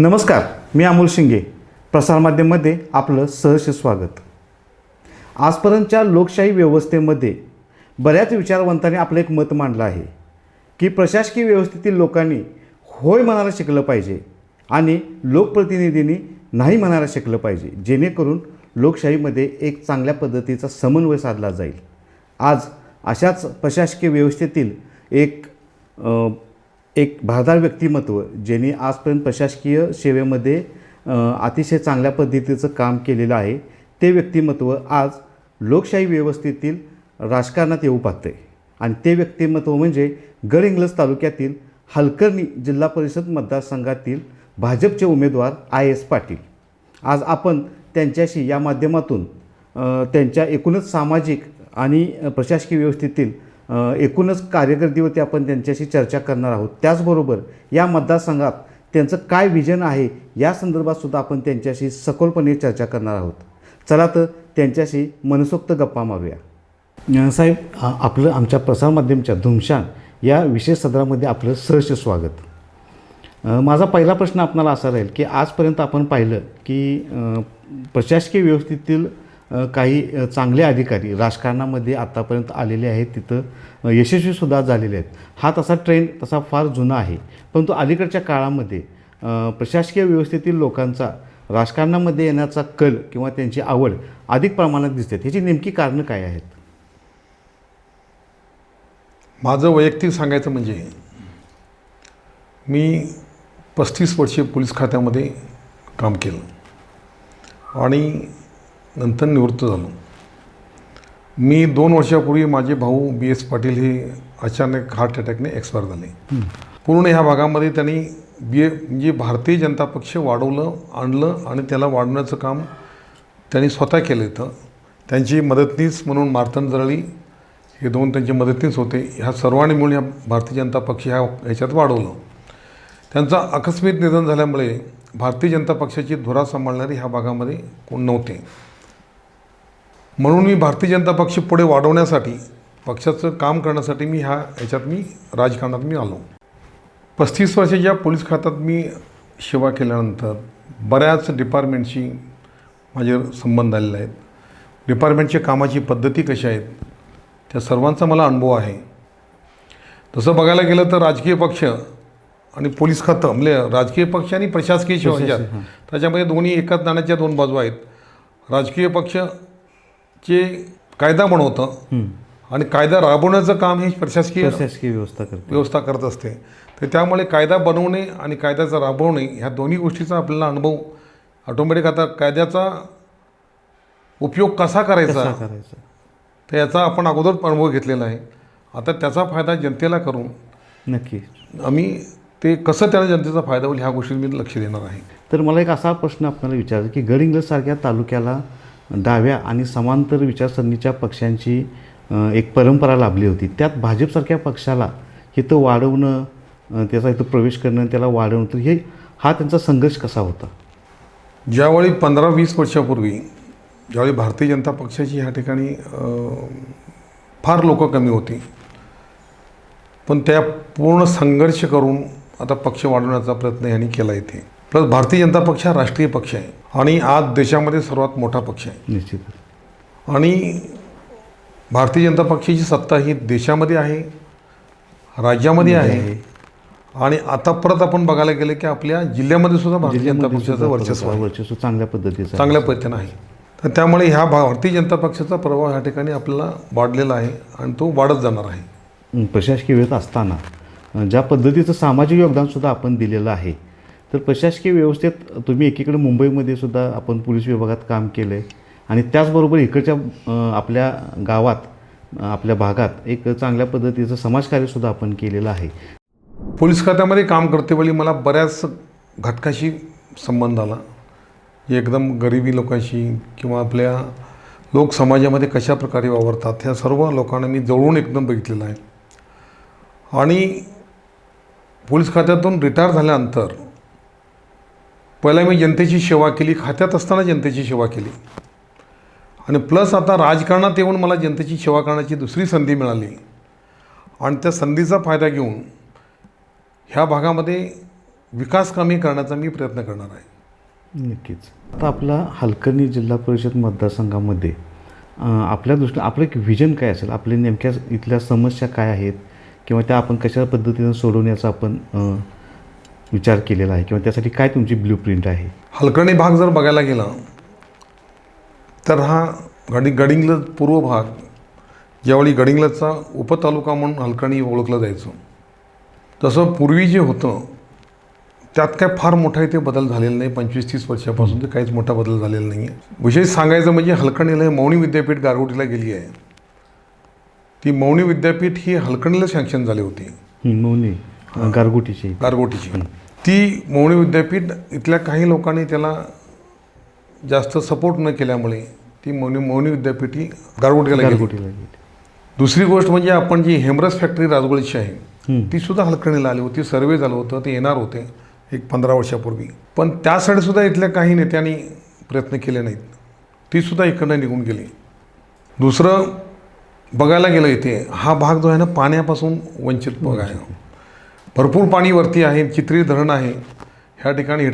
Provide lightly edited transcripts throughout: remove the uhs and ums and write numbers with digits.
नमस्कार, मी अमोल शिंगे. प्रसारमाध्यममध्ये आपलं सहर्ष स्वागत. आजपर्यंतच्या लोकशाही व्यवस्थेमध्ये बऱ्याच विचारवंतांनी आपलं एक मत मांडलं आहे की प्रशासकीय व्यवस्थेतील लोकांनी होय म्हणायला शिकलं पाहिजे आणि लोकप्रतिनिधींनी नाही म्हणायला शिकलं पाहिजे, जेणेकरून लोकशाहीमध्ये एक चांगल्या पद्धतीचा समन्वय साधला जाईल. आज अशाच प्रशासकीय व्यवस्थेतील एक भारदार व्यक्तिमत्व, ज्यांनी आजपर्यंत प्रशासकीय सेवेमध्ये अतिशय चांगल्या पद्धतीचं काम केलेलं आहे, ते व्यक्तिमत्व आज लोकशाही व्यवस्थेतील राजकारणात येऊ पाहते. आणि ते व्यक्तिमत्व म्हणजे गडहिंग्लज तालुक्यातील हलकर्णी जिल्हा परिषद मतदारसंघातील भाजपचे उमेदवार IAS पाटील. आज आपण त्यांच्याशी या माध्यमातून त्यांच्या एकूणच सामाजिक आणि प्रशासकीय व्यवस्थेतील एकूणच कार्यकर्त्यावरती आपण त्यांच्याशी चर्चा करणार आहोत. त्याचबरोबर या मतदारसंघात त्यांचं काय विजन आहे या संदर्भातसुद्धा आपण त्यांच्याशी सखोलपणे चर्चा करणार आहोत. चला तर त्यांच्याशी मनसोक्त गप्पा मारूया. साहेब, आपलं आमच्या प्रसारमाध्यमच्या धुमशान या विशेष सदरामध्ये आपलं सहर्ष स्वागत. माझा पहिला प्रश्न आपणाला असा राहील की आजपर्यंत आपण पाहिलं की प्रशासकीय व्यवस्थेतील काही चांगले अधिकारी राजकारणामध्ये आत्तापर्यंत आलेले आहेत, तिथं यशस्वीसुद्धा झालेले आहेत. हा तसा ट्रेंड तसा फार जुना आहे, परंतु अलीकडच्या काळामध्ये प्रशासकीय व्यवस्थेतील लोकांचा राजकारणामध्ये येण्याचा कल किंवा त्यांची आवड अधिक प्रमाणात दिसते. ह्याची नेमकी कारणं काय आहेत? माझं वैयक्तिक सांगायचं म्हणजे मी 35 वर्षे पोलीस खात्यामध्ये काम केलं आणि नंतर निवृत्त झालो. मी 2 वर्षापूर्वी माझे भाऊ BS पाटील हे अचानक हार्ट अटॅकने एक्सपायर झाले. पूर्ण ह्या भागामध्ये त्यांनी म्हणजे भारतीय जनता पक्ष आणलं आणि त्याला वाढवण्याचं काम त्यांनी स्वतः केलं. इथं त्यांची मदतनीस म्हणून मार्तंड जरळी हे 2 त्यांचे मदतनीस होते. ह्या सर्वांनी मिळून ह्या भारतीय जनता पक्ष ह्याच्यात वाढवलं. त्यांचं आकस्मिक निधन झाल्यामुळे भारतीय जनता पक्षाची धुरा सांभाळणारी ह्या भागामध्ये कोण नव्हते. म्हणून मी भारतीय जनता पक्ष पुढे वाढवण्यासाठी पक्षाचं काम करण्यासाठी मी राजकारणात आलो. 35 वर्षाच्या पोलीस खात्यात मी सेवा केल्यानंतर बऱ्याच डिपार्टमेंटशी माझे संबंध आलेले आहेत. डिपार्टमेंटच्या कामाची पद्धती कशा आहेत त्या सर्वांचा मला अनुभव आहे. तसं बघायला गेलं तर राजकीय पक्ष आणि पोलीस खातं म्हणजे राजकीय पक्ष आणि प्रशासकीय सेवा त्याच्यामध्ये दोन्ही एकाच नाण्याच्या 2 बाजू आहेत. राजकीय पक्षचे कायदा बनवतं आणि कायदा राबवण्याचं काम हे प्रशासकीय व्यवस्था करत असते. तर त्यामुळे कायदा बनवणे आणि कायद्याचा राबवणे ह्या दोन्ही गोष्टीचा आपल्याला अनुभव ऑटोमॅटिक आता कायद्याचा उपयोग कसा करायचा तर याचा आपण अगोदर अनुभव घेतलेला आहे. आता त्याचा फायदा जनतेला करून नक्की आम्ही ते कसं त्याला जनतेचा फायदा होईल ह्या गोष्टींवर मी लक्ष देणार आहे. तर मला एक असा प्रश्न आपल्याला विचारायचा की गडहिंग्लजसारख्या तालुक्याला डाव्या आणि समांतर विचारसरणीच्या पक्षांची एक परंपरा लाभली होती. त्यात भाजपसारख्या पक्षाला इथं वाढवणं, त्याचा इथं प्रवेश करणं, त्याला वाढवणं, तर हा त्यांचा संघर्ष कसा होता? ज्यावेळी 15-20 वर्षापूर्वी ज्यावेळी भारतीय जनता पक्षाची ह्या ठिकाणी फार लोक कमी होती, पण त्या पूर्ण संघर्ष करून आता पक्ष वाढवण्याचा प्रयत्न यांनी केला इथे. प्लस भारतीय जनता पक्ष हा राष्ट्रीय पक्ष आहे आणि आज देशामध्ये सर्वात मोठा पक्ष आहे. निश्चित. आणि भारतीय जनता पक्षाची सत्ता ही देशामध्ये आहे, राज्यामध्ये आहे आणि आता परत आपण बघायला गेलं की आपल्या जिल्ह्यामध्ये सुद्धा भारतीय जनता पक्षाचं वर्चस्व चांगल्या पद्धतीनं आहे. तर त्यामुळे ह्या भारतीय जनता पक्षाचा प्रभाव ह्या ठिकाणी आपल्याला वाढलेला आहे आणि तो वाढत जाणार आहे. प्रशासकीय व्यवस्था असताना ज्या पद्धतीचं सामाजिक योगदानसुद्धा आपण दिलेलं आहे, तर प्रशासकीय व्यवस्थेत तुम्ही एकीकडे मुंबईमध्ये सुद्धा आपण पोलीस विभागात काम केलं आहे आणि त्याचबरोबर इकडच्या आपल्या गावात आपल्या भागात एक चांगल्या पद्धतीचं समाजकार्यसुद्धा आपण केलेलं आहे. पोलीस खात्यामध्ये काम करतेवेळी मला बऱ्याच घटकाशी संबंध आला. एकदम गरिबी लोकांशी किंवा आपल्या लोक समाजामध्ये कशा प्रकारे वावरतात ह्या सर्व लोकांना मी जवळून एकदम बघितलेलं आहे. आणि पोलीस खात्यातून रिटायर झाल्यानंतर पहिला मी जनतेची सेवा केली, खात्यात असताना जनतेची सेवा केली आणि प्लस आता राजकारणात येऊन मला जनतेची सेवा करण्याची दुसरी संधी मिळाली आणि त्या संधीचा फायदा घेऊन ह्या भागामध्ये विकास कामे करण्याचा मी प्रयत्न करणार आहे. नक्कीच. आता आपला हलकर्णी जिल्हा परिषद मतदारसंघामध्ये आपल्या दृष्टीने आपलं एक व्हिजन काय असेल, आपल्या नेमक्या इथल्या समस्या काय आहेत किंवा त्या आपण कशा पद्धतीनं सोडवण्याचा आपण विचार केलेला आहे किंवा त्यासाठी काय तुमची ब्ल्यूप्रिंट आहे? हलकर्णी भाग जर बघायला गेला तर हा गडिंग्लज पूर्व भाग, ज्यावेळी गडिंग्लजचा उपतालुका म्हणून हलकर्णी ओळखलं जायचं, तसं पूर्वी जे होतं त्यात काय फार मोठा इथे बदल झालेला नाही. 25-30 वर्षापासून ते काहीच मोठा बदल झालेला नाही आहे. विशेष सांगायचं म्हणजे हलकर्णीला मौनी विद्यापीठ गारगोटीला गेली आहे. ती मौनी विद्यापीठ ही हलकर्णीला सँक्शन झाली होती. मौनी गारगोटीची. ती मौनी विद्यापीठ इथल्या काही लोकांनी त्याला जास्त सपोर्ट न केल्यामुळे ती मौनी विद्यापीठ ही गारगोटीला गेली. दुसरी गोष्ट म्हणजे आपण जी हेमरस फॅक्टरी राजगोळीची आहे ती सुद्धा हलकर्णीला आली होती. सर्वे झालं होतं, ते येणार होते एक 15 वर्षापूर्वी, पण त्यासाठी सुद्धा इथल्या काही नेत्यांनी प्रयत्न केले नाहीत. ती सुद्धा इकडनं निघून गेली. दुसरं बघायला गेलं इथे हा भाग जो आहे ना पाण्यापासून वंचित भाग आहे. भरपूर पाणी वरती आहे, चित्री धरण आहे, ह्या ठिकाणी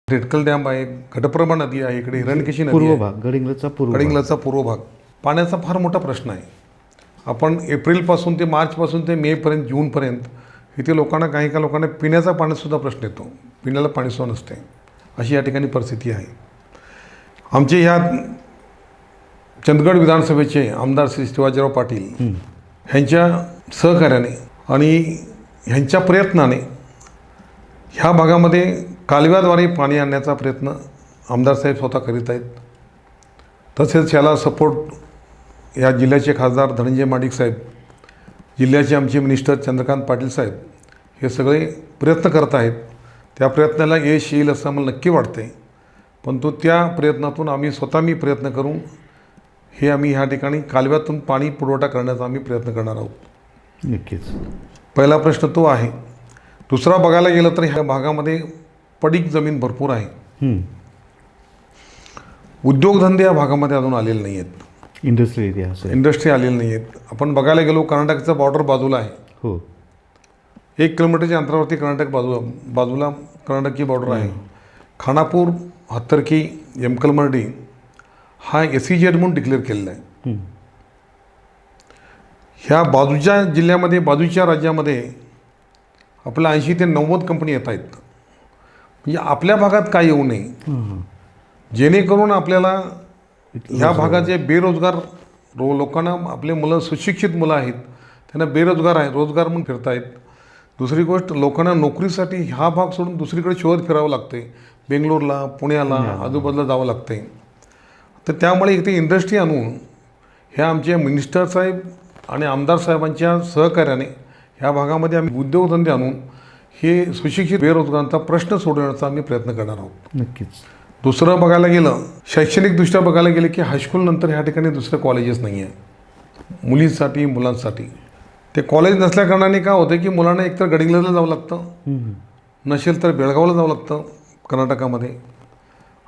हेडकल डॅम आहे, घटप्रभा नदी आहे, इकडे हिरणकेशी नदी आहे. गडिंग्लजचा पूर्व भाग पाण्याचा फार मोठा प्रश्न आहे. आपण एप्रिलपासून ते मार्चपासून ते मेपर्यंत जूनपर्यंत इथे लोकांना काही लोकांना पिण्याचा पाण्यासुद्धा प्रश्न येतो. पिण्याला पाणीसुद्धा नसते, अशी या ठिकाणी परिस्थिती आहे. आमचे ह्या चंदगड विधानसभेचे आमदार श्री शिवाजीराव पाटील ह्यांच्या सहकार्याने आणि ह्यांच्या प्रयत्नाने ह्या भागामध्ये कालव्याद्वारे पाणी आणण्याचा प्रयत्न आमदारसाहेब स्वतः करीत आहेत. तसेच याला सपोर्ट या जिल्ह्याचे खासदार धनंजय माडिक साहेब, जिल्ह्याचे आमचे मिनिस्टर चंद्रकांत पाटील साहेब हे सगळे प्रयत्न करत आहेत. त्या प्रयत्नाला यश येईल असं मला नक्की वाटते. परंतु त्या प्रयत्नातून आम्ही स्वतः प्रयत्न करून हे आम्ही ह्या ठिकाणी कालव्यातून पाणी पुरवठा करण्याचा आम्ही प्रयत्न करणार आहोत. नक्कीच. पहिला प्रश्न तो आहे. दुसरा बघायला गेलं तर ह्या भागामध्ये पडीक जमीन भरपूर आहे. उद्योगधंदे या भागामध्ये अजून आलेले नाही आहेत. इंडस्ट्री आलेली नाही आहेत. आपण बघायला गेलो कर्नाटकचं बॉर्डर बाजूला आहे. हो, 1 किलोमीटरच्या अंतरावरती कर्नाटक बाजूला कर्नाटकची बॉर्डर आहे. खानापूर, हत्तरकी, यमकलमर्डी हा SEZ म्हणून डिक्लेअर केलेला आहे. ह्या बाजूच्या जिल्ह्यामध्ये, बाजूच्या राज्यामध्ये आपल्या 80 ते 90 कंपनी येत आहेत. म्हणजे आपल्या भागात काय येऊ नये, जेणेकरून आपल्याला ह्या भागाचे बेरोजगार लोकांना, आपले मुलं सुशिक्षित मुलं आहेत त्यांना बेरोजगार आहे, रोजगार म्हणून फिरतायत. दुसरी गोष्ट, लोकांना नोकरीसाठी हा भाग सोडून दुसरीकडे शोध फिरावं लागते. बेंगलोरला, पुण्याला, आजूबाजूला जावं लागते. तर त्यामुळे इथे इंडस्ट्री आणून ह्या आमचे मिनिस्टर साहेब आणि आमदार साहेबांच्या सहकार्याने ह्या भागामध्ये आम्ही उद्योगधंदे आणून हे सुशिक्षित बेरोजगारांचा प्रश्न सोडवण्याचा आम्ही प्रयत्न करणार आहोत. नक्कीच. दुसरं बघायला गेलं, शैक्षणिकदृष्ट्या बघायला गेलं की हायस्कूलनंतर ह्या ठिकाणी दुसरं कॉलेजेस नाही आहे मुलींसाठी, मुलांसाठी. ते कॉलेज नसल्याकारणाने काय होतं की मुलांना एकतर गडिंग्लजला जावं लागतं, नसेल तर बेळगावला जावं लागतं कर्नाटकामध्ये,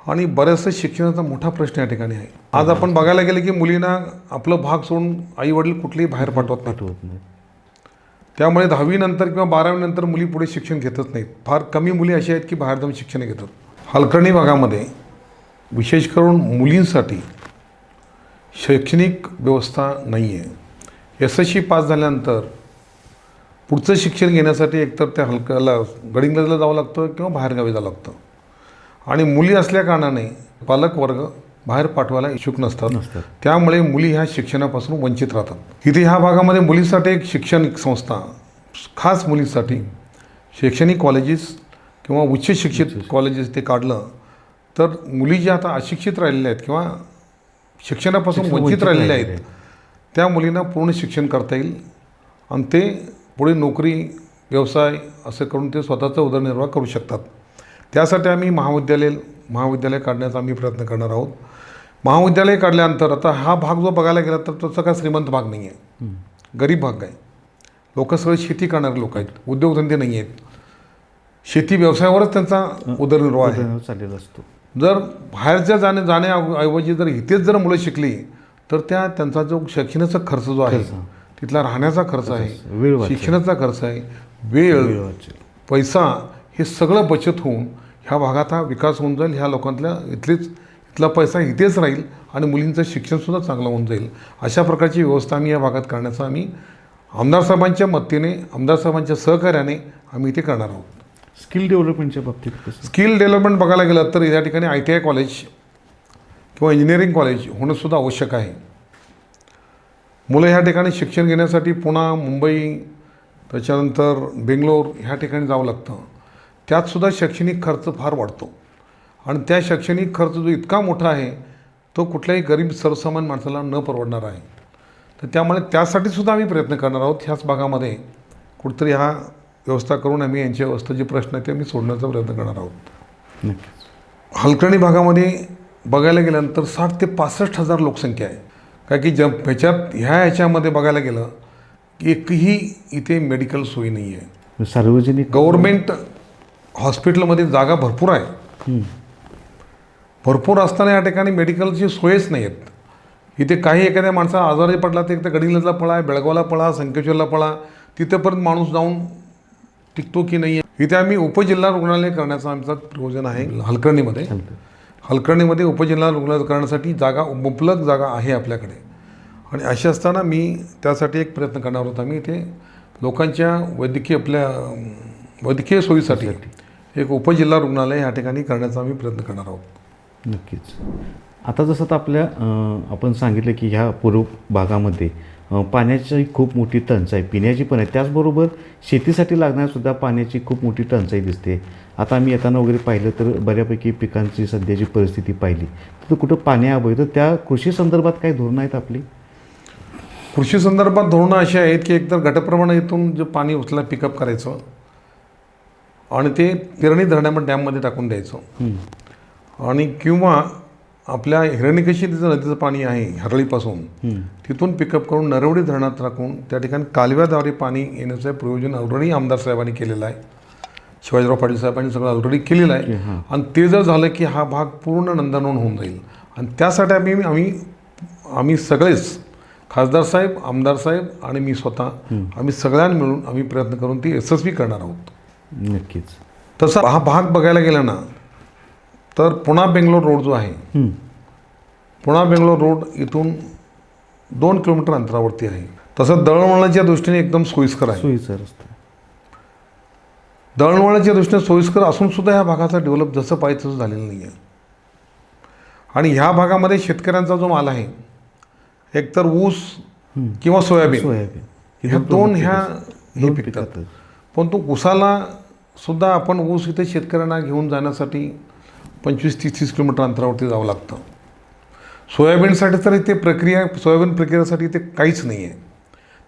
आणि बऱ्याचशा शिक्षणाचा मोठा प्रश्न या ठिकाणी आहे. आज आपण बघायला गेलं की मुलींना आपलं भाग सोडून आई वडील कुठलेही बाहेर पाठवत नाही. त्यामुळे 10वी नंतर किंवा 12वी नंतर मुली पुढे शिक्षण घेतच नाहीत. फार कमी मुली अशा आहेत की बाहेर जाऊन शिक्षण घेतात. हलकर्णी भागामध्ये विशेष करून मुलींसाठी शैक्षणिक व्यवस्था नाही आहे. SSC पास झाल्यानंतर पुढचं शिक्षण घेण्यासाठी एकतर त्या गडिंग्लजला जावं लागतं किंवा बाहेरगावी जावं लागतं. आणि मुली असल्याकारणाने पालक वर्ग बाहेर पाठवायला इच्छुक नसतात. त्यामुळे मुली ह्या शिक्षणापासून वंचित राहतात. इथे ह्या भागामध्ये मुलींसाठी एक शैक्षणिक संस्था, खास मुलींसाठी शैक्षणिक कॉलेजेस किंवा उच्च शिक्षित कॉलेजेस ते काढलं तर मुली ज्या आता अशिक्षित राहिलेल्या आहेत किंवा शिक्षणापासून वंचित राहिलेल्या आहेत त्या मुलींना पूर्ण शिक्षण करता येईल आणि ते पुढे नोकरी, व्यवसाय असं करून ते स्वतःचा उदरनिर्वाह करू शकतात. त्यासाठी आम्ही महाविद्यालय काढण्याचा आम्ही प्रयत्न करणार आहोत. महाविद्यालय काढल्यानंतर आता हा भाग जो बघायला गेला तर तसा काय श्रीमंत भाग नाही आहे, गरीब भाग आहे. लोक सगळे शेती करणारे लोक आहेत, उद्योगधंदे नाही आहेत. शेती व्यवसायावरच त्यांचा उदरनिर्वाह आहे चाललेला असतो. जर बाहेरच्या जाण्याऐवजी जर इथेच जर मुलं शिकली तर त्यांचा जो शैक्षणिक खर्च जो आहे, तिथला राहण्याचा खर्च आहे, शिक्षणाचा खर्च आहे, वेळ, पैसा, हे सगळं बचत होऊन ह्या भागात हा विकास होऊन जाईल. ह्या लोकांतल्या इथला पैसा इथेच राहील आणि मुलींचं शिक्षणसुद्धा चांगलं होऊन जाईल. अशा प्रकारची व्यवस्था आम्ही या भागात करण्याचा आम्ही आमदार साहेबांच्या मदतीने, आमदार साहेबांच्या सहकार्याने आम्ही इथे करणार आहोत. स्किल डेव्हलपमेंटच्या बाबतीत कसं? स्किल डेव्हलपमेंट बघायला गेलं तर या ठिकाणी ITI कॉलेज किंवा इंजिनिअरिंग कॉलेज होणंसुद्धा आवश्यक आहे. मुलं ह्या ठिकाणी शिक्षण घेण्यासाठी पुणे, मुंबई, त्याच्यानंतर बेंगलोर ह्या ठिकाणी जावं लागतं. त्यातसुद्धा शैक्षणिक खर्च फार वाढतो आणि त्या शैक्षणिक खर्च जो इतका मोठा आहे तो कुठल्याही गरीब सर्वसामान्य माणसाला न परवडणार आहे. तर त्यामुळे त्यासाठीसुद्धा आम्ही प्रयत्न करणार आहोत. ह्याच भागामध्ये कुठेतरी हा व्यवस्था करून आम्ही यांच्या व्यवस्था जे प्रश्न आहेत ते आम्ही सोडण्याचा प्रयत्न करणार आहोत. नक्कीच. हलकर्णी भागामध्ये बघायला गेल्यानंतर 60 ते 65 हजार लोकसंख्या आहे. कारण की ह्याच्यामध्ये बघायला गेलं की एकही इथे मेडिकल सोयी नाही आहे. सार्वजनिक गव्हर्मेंट हॉस्पिटलमध्ये जागा भरपूर आहे. भरपूर असताना या ठिकाणी मेडिकलची सोयच नाही आहेत. इथे काही एखाद्या माणसाला आजारी पडला तर एक तर गडिंग्लजला पळा, बेळगावला पळा, संकेश्वरला पळा, तिथंपर्यंत माणूस जाऊन टिकतो की नाही आहे. इथे आम्ही उपजिल्हा रुग्णालय करण्याचा आमचा प्रयोजन आहे. हलकर्णीमध्ये उपजिल्हा रुग्णालय करण्यासाठी मुबलक जागा आहे आपल्याकडे. आणि अशी असताना मी त्यासाठी एक प्रयत्न करणार होतो. आम्ही इथे लोकांच्या वैद्यकीय सोयीसाठी एक उपजिल्हा रुग्णालय या ठिकाणी करण्याचा आम्ही प्रयत्न करणार आहोत. नक्कीच. आता जसं तर आपण सांगितलं की ह्या पूर्व भागामध्ये पाण्याची खूप मोठी टंचाई, पिण्याची पण आहे, त्याचबरोबर शेतीसाठी लागणारसुद्धा पाण्याची खूप मोठी टंचाई दिसते. आता आम्ही येताना वगैरे पाहिलं तर बऱ्यापैकी पिकांची सध्याची परिस्थिती पाहिली तर कुठं पाणी अभावी, तर त्या कृषी संदर्भात काही धोरणं आहेत आपली? कृषी संदर्भात धोरणं अशी आहेत की एकतर गटप्रमाणे इथून जे पाणी उचला पिकअप करायचं आणि ते पिरणी धरणामध्ये डॅममध्ये टाकून द्यायचं. आणि किंवा आपल्या हिरण्यकेशी नदीचं पाणी आहे हरळीपासून, तिथून पिकअप करून नरवडी धरणात टाकून त्या ठिकाणी कालव्याद्वारे पाणी येण्याचं प्रयोजन ऑलरेडी आमदार साहेबांनी केलेलं आहे. शिवाजीराव पाटील साहेबांनी सगळं ऑलरेडी केलेलं आहे. आणि ते जर झालं की हा भाग पूर्ण नंदनवन होऊन जाईल. आणि त्यासाठी आम्ही सगळेच खासदार साहेब, आमदार साहेब आणि मी स्वतः आम्ही सगळ्यांनी मिळून आम्ही प्रयत्न करून ती यशस्वी करणार आहोत. नक्कीच. तसा हा भाग बघायला गेला ना तर पुणे बेंगलोर रोड जो आहे, पुणे बेंगलोर रोड इथून 2 किलोमीटर अंतरावरती आहे. तसं दळणवळणाच्या दृष्टीने एकदम सोयीस्कर आहे. सोयीस्कर असतं. दळणवळणाच्या दृष्टीने सोयीस्कर असूनसुद्धा ह्या भागाचा डेव्हलप जसं पाहिजे तसं झालेलं नाही आहे. आणि ह्या भागामध्ये शेतकऱ्यांचा जो माल आहे एकतर ऊस किंवा सोयाबीन ह्या दोन हे पिकतात. पण तो ऊसाला सुद्धा आपण ऊस इथे शेतकऱ्यांना घेऊन जाण्यासाठी 25-30 किलोमीटर अंतरावरती जावं लागतं. सोयाबीनसाठी तर इथे सोयाबीन प्रक्रियेसाठी इथे काहीच नाही आहे.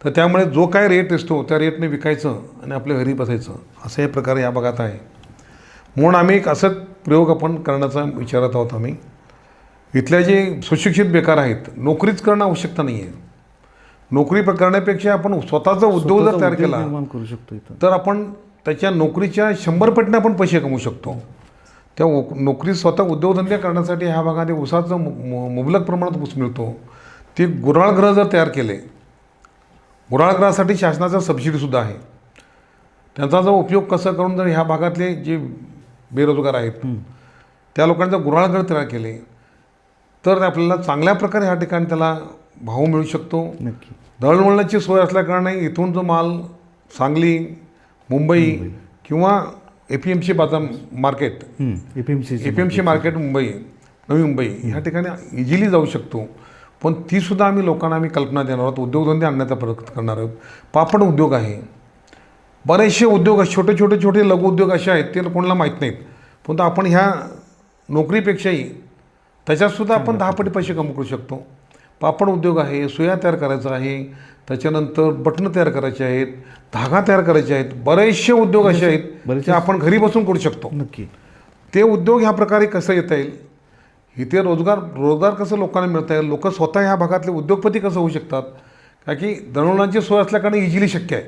तर त्यामुळे जो काय रेट असतो त्या रेटने विकायचं आणि आपल्या घरी बसायचं असं हे प्रकार या भागात आहे. म्हणून आम्ही एक असं प्रयोग आपण करण्याचा विचारत आहोत. आम्ही इथल्या जे सुशिक्षित बेकार आहेत नोकरीच करणं आवश्यकता नाही आहे. नोकरी करण्यापेक्षा आपण स्वतःचा उद्योग जर तयार केला करू शकतो तर आपण त्याच्या नोकरीच्या 100 पटीने आपण पैसे कमवू शकतो. त्या नोकरी स्वतः उद्योगधंदे करण्यासाठी ह्या भागात ऊसाचं मुबलक प्रमाणात ऊस मिळतो. ते गुऱ्हाळगृह जर तयार केले, गुऱ्हाळगृहासाठी शासनाचा सबसिडीसुद्धा आहे. त्यांचा जो उपयोग कसा करून जर ह्या भागातले जे बेरोजगार आहेत त्या लोकांचा गुऱ्हाळगृह तयार केले तर आपल्याला चांगल्या प्रकारे ह्या ठिकाणी त्याला भाव मिळू शकतो. नक्की. दळणवळणाची सोय असल्याकारणे इथून जो माल सांगली, मुंबई किंवा APMC बाजार market, APMC market Mumbai, Navi Mumbai ह्या ठिकाणी इझिली जाऊ शकतो. पण तीसुद्धा आम्ही कल्पना देणार आहोत. उद्योगधंदे आणण्याचा प्रयत्न करणार आहोत. पापड उद्योग आहे, बरेचसे उद्योग छोटे लघु उद्योग असे आहेत ते कोणाला माहीत नाहीत. पण आपण ह्या नोकरीपेक्षाही त्याच्यातसुद्धा आपण 10 पटी पैसे कमवू शकतो. पापड उद्योग आहे, सुया तयार करायचा आहे, त्याच्यानंतर बटणं तयार करायचे आहेत, धागा तयार करायचे आहेत. बरेचसे उद्योग असे आहेत जे आपण घरी बसून करू शकतो. नक्की. ते उद्योग ह्या प्रकारे कसं येता येईल, इथे रोजगार कसं लोकांना मिळता येईल, लोक स्वतः ह्या भागातले उद्योगपती कसं होऊ शकतात. का की दळणवळणाची सोय असल्याकारणे इझिली शक्य आहे.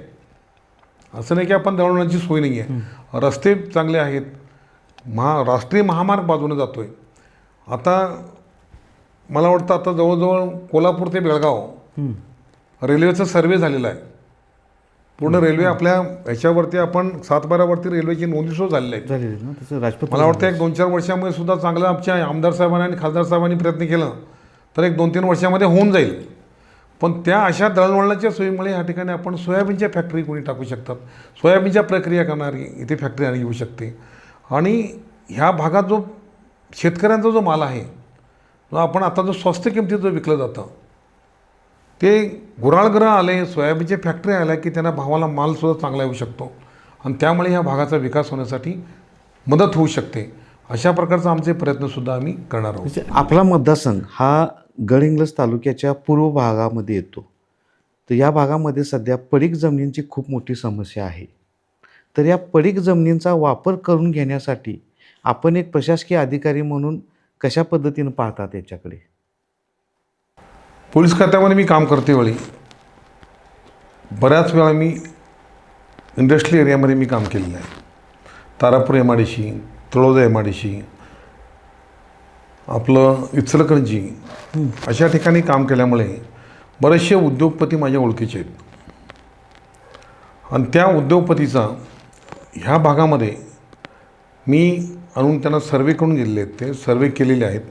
असं नाही की आपण दळणवळणाची सोय नाही आहे. रस्ते चांगले आहेत, राष्ट्रीय महामार्ग बाजूने जातो आहे. आता मला वाटतं आता जवळजवळ कोल्हापूर ते बेळगाव रेल्वेचा सर्वे झालेला आहे. पूर्ण रेल्वे आपल्या ह्याच्यावरती आपण 7/12वरती रेल्वेची नोंदी सुद्धा झालेली आहे. झालेली ना तसं राजपत्र मला वाटतं 1-2-4 वर्षामध्ये सुद्धा चांगलं आमच्या आमदार साहेबांनी आणि खासदार साहेबांनी प्रयत्न केलं तर 1-2-3 वर्षामध्ये होऊन जाईल. पण त्या अशा दळणवळणाच्या सोयीमुळे ह्या ठिकाणी आपण सोयाबीनच्या फॅक्टरी कोणी टाकू शकतात, सोयाबीनच्या प्रक्रिया करणारी इथे फॅक्टरी आणि येऊ शकते. आणि ह्या भागात जो शेतकऱ्यांचा जो माल आहे, जो आपण आता जो स्वस्त किमतीत जो विकलं जातं, ते गुराळग्रह आले, सोयाबीनचे फॅक्टरी आल्या की त्यांना भावाला मालसुद्धा चांगला येऊ शकतो आणि त्यामुळे ह्या भागाचा विकास होण्यासाठी मदत होऊ शकते. अशा प्रकारचा आमचे प्रयत्नसुद्धा आम्ही करणार आहोत. म्हणजे आपला मतदारसंघ हा गडहिंग्लज तालुक्याच्या पूर्व भागामध्ये येतो. तर या भागामध्ये सध्या पडीक जमिनींची खूप मोठी समस्या आहे. तर या पडीक जमिनींचा वापर करून घेण्यासाठी आपण एक प्रशासकीय अधिकारी म्हणून कशा पद्धतीनं पाहतात याच्याकडे? पोलीस खात्यामध्ये मी काम करते वेळी बऱ्याच वेळा मी इंडस्ट्रियल एरियामध्ये मी काम केलेलं आहे. तारापूर MIDC, तळोजा MIDC, आपलं इचलकरंजी अशा ठिकाणी काम केल्यामुळे बरेचसे उद्योगपती माझ्या ओळखीचे आहेत. आणि त्या उद्योगपतीचा ह्या भागामध्ये मी आणून त्यांना सर्वे करून गेलेले आहेत. ते सर्वे केलेले आहेत.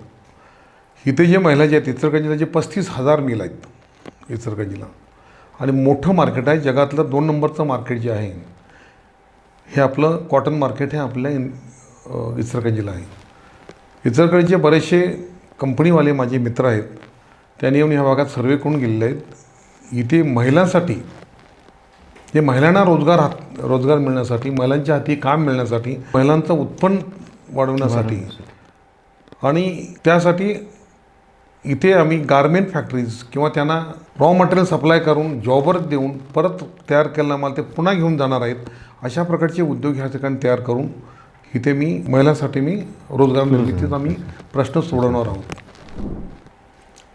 इथे जे महिला जे आहेत इचलकरंजीला जे 35,000 मिल आहेत इचलकरंजीला आणि मोठं मार्केट आहे. जगातलं 2 नंबरचं मार्केट जे आहे हे आपलं कॉटन मार्केट हे आपल्या इचलकरंजीला आहे. इचलकरंजीचे बरेचसे कंपनीवाले माझे मित्र आहेत, त्यांनी येऊन ह्या भागात सर्वे करून गेलेले आहेत. इथे महिलांसाठी जे महिलांना रोजगार मिळण्यासाठी, महिलांच्या हाती काम मिळण्यासाठी, महिलांचं उत्पन्न वाढवण्यासाठी आणि त्यासाठी इथे आम्ही गारमेंट फॅक्टरीज किंवा त्यांना रॉ मटेरियल सप्लाय करून जॉबवर देऊन परत तयार केलेला माल ते पुन्हा घेऊन जाणार आहेत. अशा प्रकारचे उद्योग ह्या ठिकाणी तयार करून इथे मी महिलांसाठी मी रोजगार निर्मितीचा आम्ही प्रश्न सोडवणार आहोत.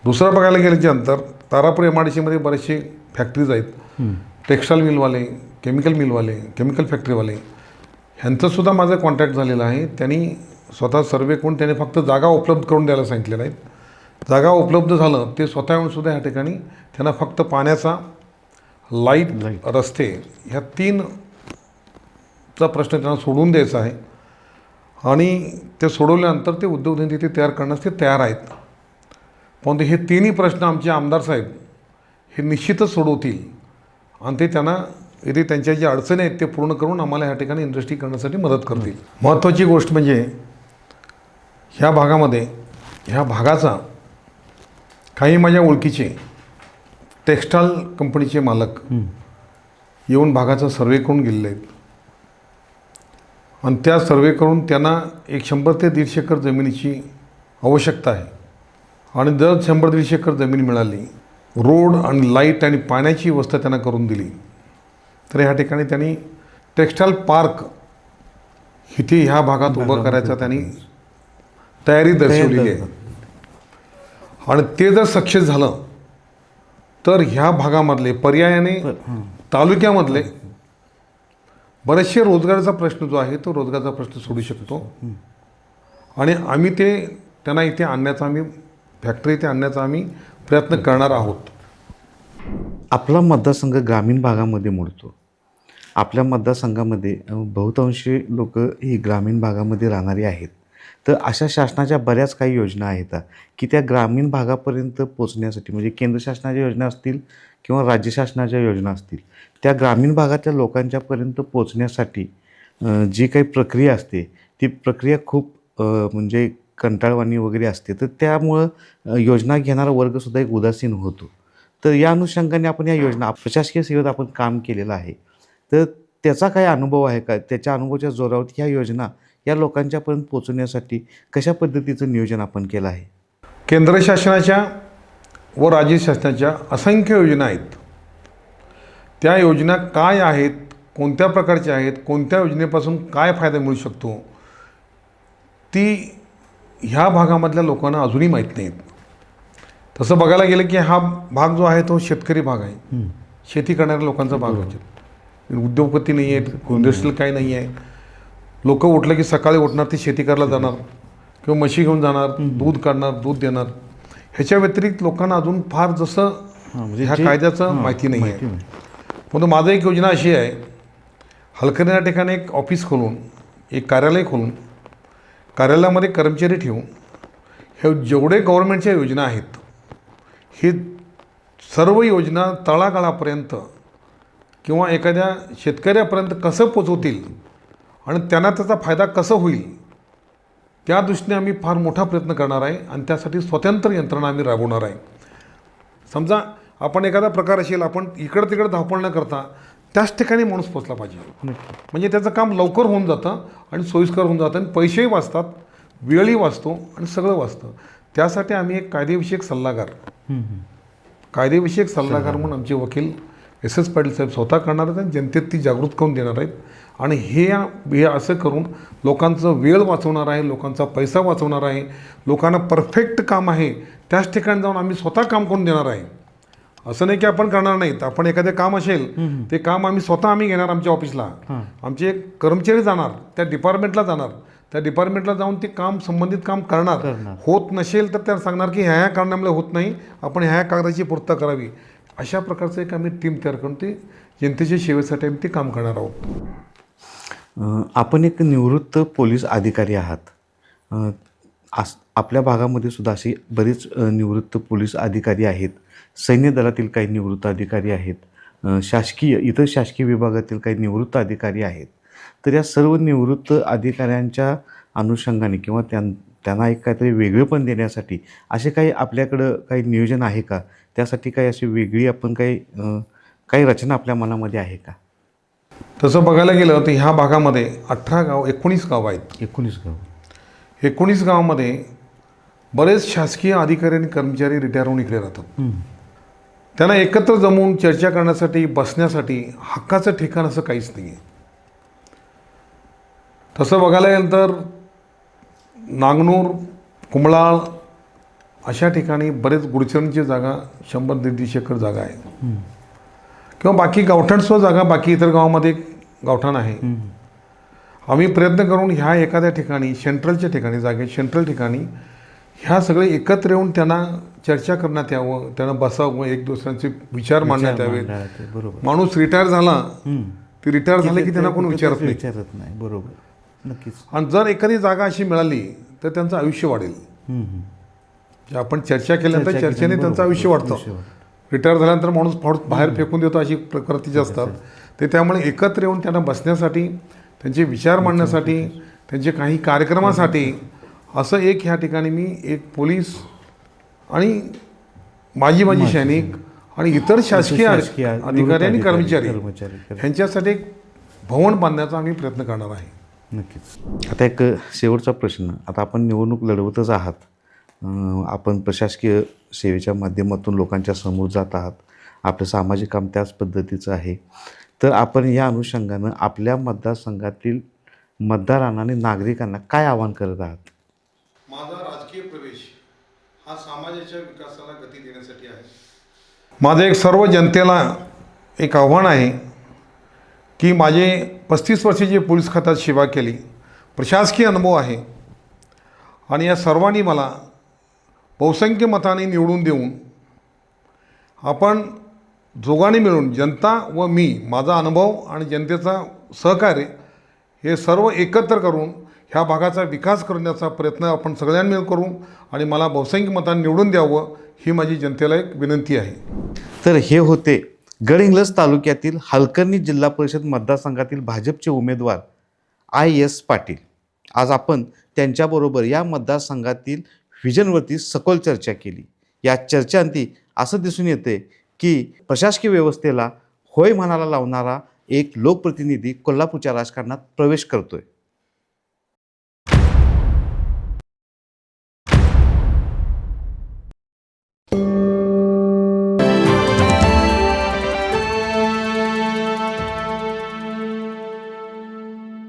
दुसरं बघायला गेल्याच्यानंतर तारापूर MIDCमध्ये बरेचसे फॅक्टरीज आहेत. टेक्स्टाईल मिलवाले, केमिकल मिलवाले, केमिकल फॅक्टरीवाले ह्यांचंसुद्धा माझं कॉन्टॅक्ट झालेलं आहे. त्यांनी स्वतः सर्वे करून त्यांनी फक्त जागा उपलब्ध करून द्यायला सांगितलेलं आहे. जागा उपलब्ध झालं ते स्वतः येऊनसुद्धा ह्या ठिकाणी त्यांना फक्त पाण्याचा, लाईट, रस्ते ह्या 3चा प्रश्न त्यांना सोडून द्यायचा आहे. आणि ते सोडवल्यानंतर ते उद्योगधंदे ते तयार करण्यास ते तयार आहेत. परंतु हे 3ही प्रश्न आमचे आमदार साहेब हे निश्चितच सोडवतील आणि ते त्यांना इथे त्यांच्या ज्या अडचणी आहेत ते पूर्ण करून आम्हाला ह्या ठिकाणी इंडस्ट्री करण्यासाठी मदत करतील. महत्त्वाची गोष्ट म्हणजे ह्या भागामध्ये ह्या भागाचा काही माझ्या ओळखीचे टेक्स्टाईल कंपनीचे मालक येऊन भागाचा सर्वे करून गेलेले आहेत आणि त्या सर्वे करून त्यांना एक 100 ते 150 एकर जमिनीची आवश्यकता आहे. आणि जर 100-150 एकर जमीन मिळाली, रोड आणि लाईट आणि पाण्याची व्यवस्था त्यांना करून दिली तर ह्या ठिकाणी त्यांनी टेक्स्टाईल पार्क इथे ह्या भागात उभं करायचा त्यांनी तयारी दर्शवलेली आहे. आणि ते जर सक्सेस झालं तर ह्या भागामधले पर्यायाने तालुक्यामधले बरेचसे रोजगाराचा प्रश्न जो आहे तो रोजगाराचा प्रश्न सोडू शकतो. आणि आम्ही ते त्यांना इथे आणण्याचा आम्ही फॅक्टरी इथे आणण्याचा आम्ही प्रयत्न करणार आहोत. आपला मतदारसंघ ग्रामीण भागामध्ये मोडतो. आपल्या मतदारसंघामध्ये बहुतांशी लोक ही ग्रामीण भागामध्ये राहणारी आहेत. तर अशा शासनाच्या बऱ्याच काही योजना आहेत की त्या ग्रामीण भागापर्यंत पोचण्यासाठी, म्हणजे केंद्र शासनाच्या योजना असतील किंवा राज्य शासनाच्या योजना असतील, त्या ग्रामीण भागातल्या लोकांच्यापर्यंत पोचण्यासाठी जी काही प्रक्रिया असते ती प्रक्रिया खूप म्हणजे कंटाळवाणी वगैरे असते. तर त्यामुळं योजना घेणारा वर्गसुद्धा एक उदासीन होतो. तर या अनुषंगाने आपण या योजना प्रशासकीय सेवेत आपण काम केलेलं आहे. तर त्याचा काय अनुभव आहे का? त्याच्या अनुभवाच्या जोरावरती ह्या योजना या लोकांच्यापर्यंत पोचवण्यासाठी कशा पद्धतीचं नियोजन आपण केलं आहे? केंद्र शासनाच्या व राज्य शासनाच्या असंख्य योजना आहेत. त्या योजना काय आहेत, कोणत्या प्रकारच्या आहेत, कोणत्या योजनेपासून काय फायदा मिळू शकतो ती ह्या भागामधल्या लोकांना अजूनही माहीत नाहीत. तसं बघायला गेलं की हा भाग जो आहे तो शेतकरी भाग आहे. शेती करणाऱ्या लोकांचा भाग आहे. उद्योगपती नाही आहेत, इंडस्ट्रियल काही नाही आहे. लोक उठलं की सकाळी उठणार, ते शेती करायला जाणार किंवा म्हशी घेऊन जाणार, दूध काढणार, दूध देणार. ह्याच्या व्यतिरिक्त लोकांना अजून फार जसं ह्या कायद्याचं माहिती नाही आहे. परंतु माझं एक योजना अशी आहे, हलकर्णी या ठिकाणी एक ऑफिस खोलून, एक कार्यालय खोलून, कार्यालयामध्ये कर्मचारी ठेवून हे जेवढे गव्हर्नमेंटच्या योजना आहेत हे सर्व योजना तळागाळापर्यंत किंवा एखाद्या शेतकऱ्यापर्यंत कसं पोचवतील आणि त्यांना त्याचा फायदा कसं होईल त्या दृष्टीने आम्ही फार मोठा प्रयत्न करणार आहे आणि त्यासाठी स्वतंत्र यंत्रणा आम्ही राबवणार आहे. समजा आपण एखादा प्रकार असेल, आपण इकडं तिकडं धावपळ न करता त्याच ठिकाणी माणूस पोचला पाहिजे, म्हणजे त्याचं काम लवकर होऊन जातं आणि सोयीस्कर होऊन जातं आणि पैसेही वाचतात, वेळही वाचतो आणि सगळं वाचतं. त्यासाठी आम्ही एक कायदेविषयक सल्लागार म्हणून आमचे वकील एस पाटील साहेब स्वतः करणार आहेत आणि जनतेत ती जागृत करून देणार आहेत. आणि हे असं करून लोकांचं वेळ वाचवणार आहे, लोकांचा पैसा वाचवणार आहे, लोकांना परफेक्ट काम आहे त्याच ठिकाणी जाऊन आम्ही स्वतः काम करून देणार आहे. असं नाही की आपण करणार नाहीत. आपण एखादे काम असेल ते काम आम्ही घेणार आमच्या ऑफिसला, आमचे एक कर्मचारी जाणार त्या डिपार्टमेंटला जाणार, त्या डिपार्टमेंटला जाऊन ते काम संबंधित काम करणार. होत नसेल तर त्याला सांगणार की ह्या कारणामुळे होत नाही, आपण ह्या कागदाची पूर्तता करावी. अशा प्रकारचं एक आम्ही टीम तयार करून ते जनतेच्या सेवेसाठी आम्ही ते काम करणार आहोत. आपण एक निवृत्त पोलीस अधिकारी आहात. आपल्या भागामध्ये सुद्धा अशी बरीच निवृत्त पोलीस अधिकारी आहेत, सैन्य दलातील काही निवृत्त अधिकारी आहेत, इतर शासकीय विभागातील काही निवृत्त अधिकारी आहेत. तर या सर्व निवृत्त अधिकाऱ्यांच्या अनुषंगाने किंवा त्यांना एक काहीतरी वेगळेपण देण्यासाठी असे काही आपल्याकडं काही नियोजन आहे का? त्यासाठी काही अशी वेगळी आपण काही रचना आपल्या मनामध्ये आहे का? तसं बघायला गेलं तर ह्या भागामध्ये 19 गाव आहेत. 19 गावामध्ये बरेच शासकीय अधिकारी आणि कर्मचारी रिटायर होऊन इकडे राहतात. त्यांना एकत्र जमवून चर्चा करण्यासाठी, बसण्यासाठी हक्काचं ठिकाण असं काहीच नाही आहे. तसं बघायला गेलं तर नागनूर, कुंभलाळ अशा ठिकाणी बरेच गुडचरणची जागा 100-150 एकर जागा आहे, किंवा बाकी गावठाणसुद्धा जागा बाकी इतर गावामध्ये गावठाण आहे. आम्ही प्रयत्न करून ह्या एखाद्या ठिकाणी सेंट्रल ठिकाणी ह्या सगळे एकत्र येऊन त्यांना चर्चा करण्यात यावं, त्यांना बसावं, एक दुसऱ्यांचे विचार मांडण्यात यावेत. माणूस रिटायर झाला ते रिटायर झाले की त्यांना कोण विचारत नाही. बरोबर, नक्कीच. आणि जर एखादी जागा अशी मिळाली तर त्यांचं आयुष्य वाढेल. आपण चर्चा केल्यानंतर चर्चेने त्यांचं आयुष्य वाढतं. रिटायर झाल्यानंतर माणूस बाहेर फेकून देतो अशी प्रकृतीचे असतात ते. त्यामुळे एकत्र येऊन त्यांना बसण्यासाठी, त्यांचे विचार मांडण्यासाठी, त्यांचे काही कार्यक्रमासाठी असं एक ह्या ठिकाणी मी एक पोलीस आणि माजी सैनिक आणि इतर शासकीय अधिकारी आणि कर्मचारी ह्यांच्यासाठी एक भवन बांधण्याचा आम्ही प्रयत्न करणार आहे. नक्कीच. आता एक शेवटचा प्रश्न. आता आपण निवडणूक लढवतच आहात, आपण प्रशासकीय सेवेच्या माध्यमातून लोकांच्या समोर जात आहात, आपलं सामाजिक काम त्याच पद्धतीचं आहे. तर आपण या अनुषंगानं आपल्या मतदारसंघातील मतदारांना आणि नागरिकांना काय आवाहन करत आहात? माझा राजकीय प्रवेश हा समाजाच्या विकासाला गती देण्यासाठी आहे. माझं एक सर्व जनतेला एक आव्हान आहे की माझे 35 वर्षाची पोलीस खात्यात सेवा केली, प्रशासकीय अनुभव आहे आणि या सर्वांनी मला बहुसंख्य मताने निवडून देऊन आपण दोघांनी मिळून, जनता व मी, माझा अनुभव आणि जनतेचा सहकार्य हे सर्व एकत्र करून ह्या भागाचा विकास करण्याचा प्रयत्न आपण सगळ्यांनी मिळून करू आणि मला बहुसंख्य मतांनी निवडून द्यावं ही माझी जनतेला एक विनंती आहे. तर हे होते गडहिंग्लज तालुक्यातील हलकर्णी जिल्हा परिषद मतदारसंघातील भाजपचे उमेदवार IS पाटील. आज आपण त्यांच्याबरोबर या मतदारसंघातील व्हिजनवरती सखोल चर्चा केली. या चर्चेअंती असं दिसून येते की प्रशासकीय व्यवस्थेला होय म्हणायला लावणारा एक लोकप्रतिनिधी कोल्हापूरच्या राजकारणात प्रवेश करतोय.